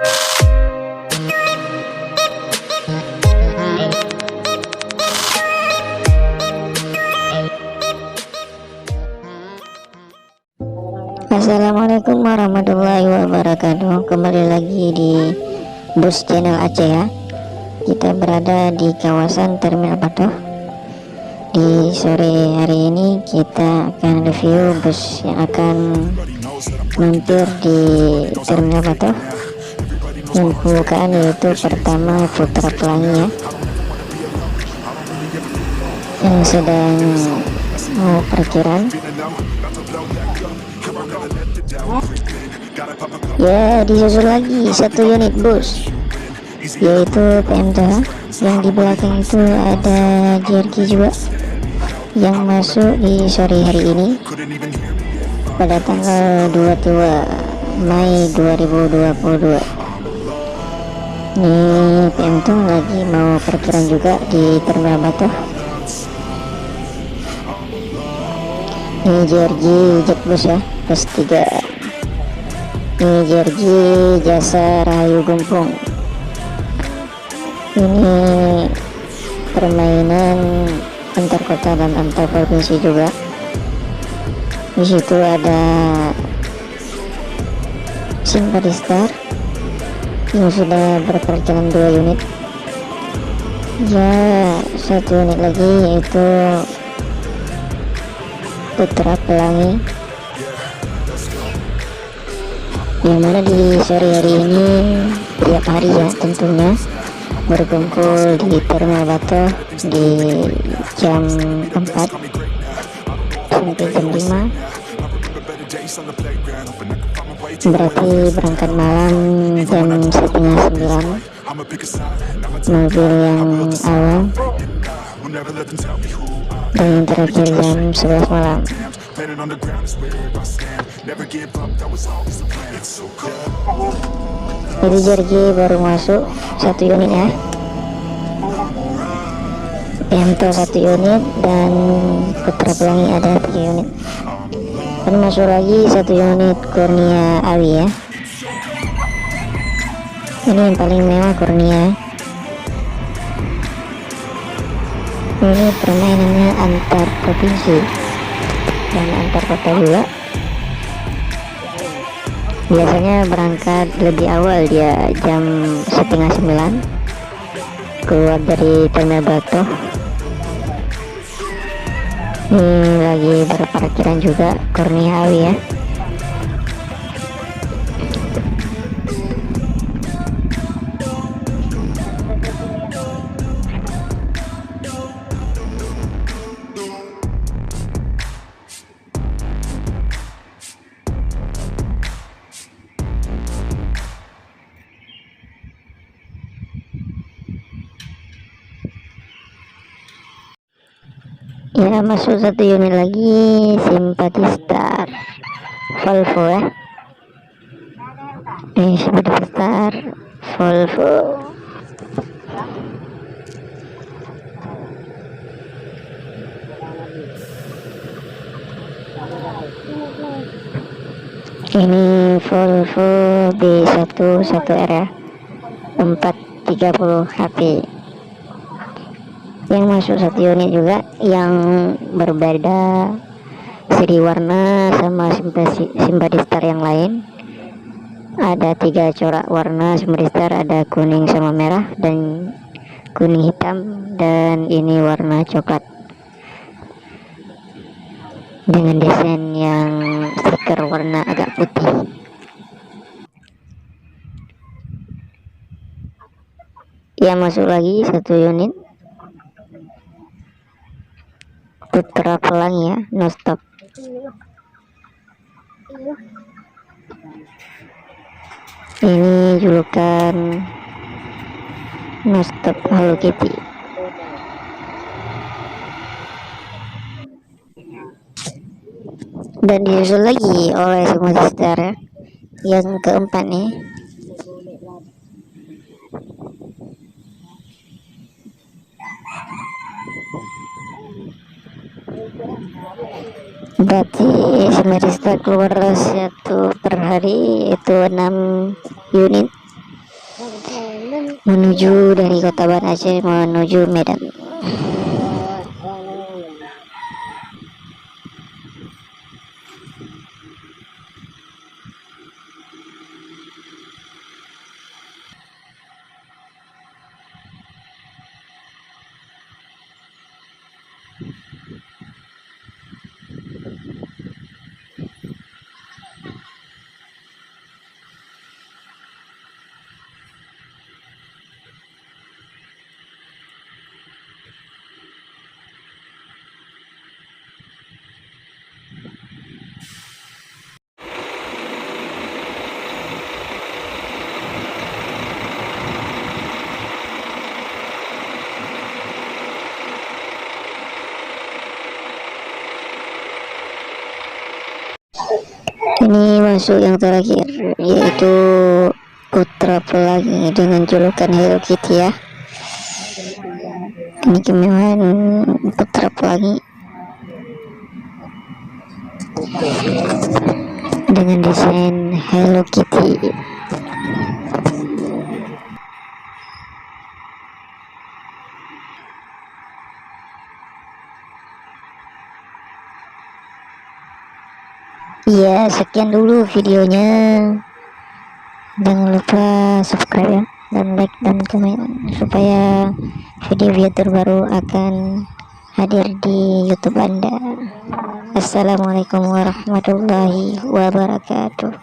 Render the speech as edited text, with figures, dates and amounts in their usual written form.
Assalamualaikum warahmatullahi wabarakatuh. Kembali lagi di Bus Channel Aceh ya. Kita berada di kawasan Terminal Batoh. Di sore hari ini kita akan review bus yang akan mampir di Terminal Batoh. Yang pembukaan yaitu pertama Putra Pelangi ya, yang sedang mau parkiran. Ya, disusul lagi satu unit bus yaitu PMTH. Yang di belakang itu ada JRG juga yang masuk di sore hari ini pada tanggal 22 Mei 2022. Ini PMTH lagi mau parkiran juga di Terminal Batoh. Ini JRG Jakbus ya, plus 3. Ini JRG Jasa Rahayu Gumpung. Ini permainan antar kota dan antar provinsi juga. Di situ ada Simpati-Star yang sudah berperjalanan 2 unit. Ya, satu unit lagi yaitu Putra Pelangi, yang mana di sore hari ini tiap hari ya tentunya berkumpul di Terminal Batoh di jam 4 sampai jam 5. Berarti berangkat malam jam setengah 9 mobil yang awal, dan yang terakhir jam 11 malam. Jadi JRG baru masuk satu unit ya, PMTH 1 unit, dan Putra Pelangi ada 3 unit. Dan masuk lagi 1 unit Kurnia Awi ya. Ini yang paling mewah Kurnia. Ini permainannya antar provinsi dan antar kota juga. Biasanya berangkat lebih awal, dia jam setengah 9 keluar dari Terminal Batoh. Ini lagi berparkiran juga Kurnia Awi ya. Ya, masuk satu unit lagi Simpati-Star Volvo ya. Ini Simpati-Star Volvo. Ini Volvo B11R ya, 430 HP. Yang masuk satu unit juga yang berbeda seri warna sama Simpati-Star yang lain. Ada 3 corak warna Simpati-Star, ada kuning sama merah dan kuning hitam, dan ini warna coklat dengan desain yang stiker warna agak putih. Ya, masuk lagi satu unit Putra Pelangi ya, no stop. Ini julukan no stop Hello Kitty. Dan disusul lagi oleh Simpati-Star ya, yang keempat nih. Berarti Simpati-Star keluar 1 per hari itu 6 unit menuju dari kota Banda Aceh menuju Medan. Ini masuk yang terakhir, yaitu Putra Pelangi dengan julukan Hello Kitty ya. Ini kemewahan Putra Pelangi dengan desain Hello Kitty. Ya, sekian dulu videonya. Jangan lupa subscribe ya, dan like dan komen supaya video-video terbaru akan hadir di YouTube Anda. Assalamualaikum warahmatullahi wabarakatuh.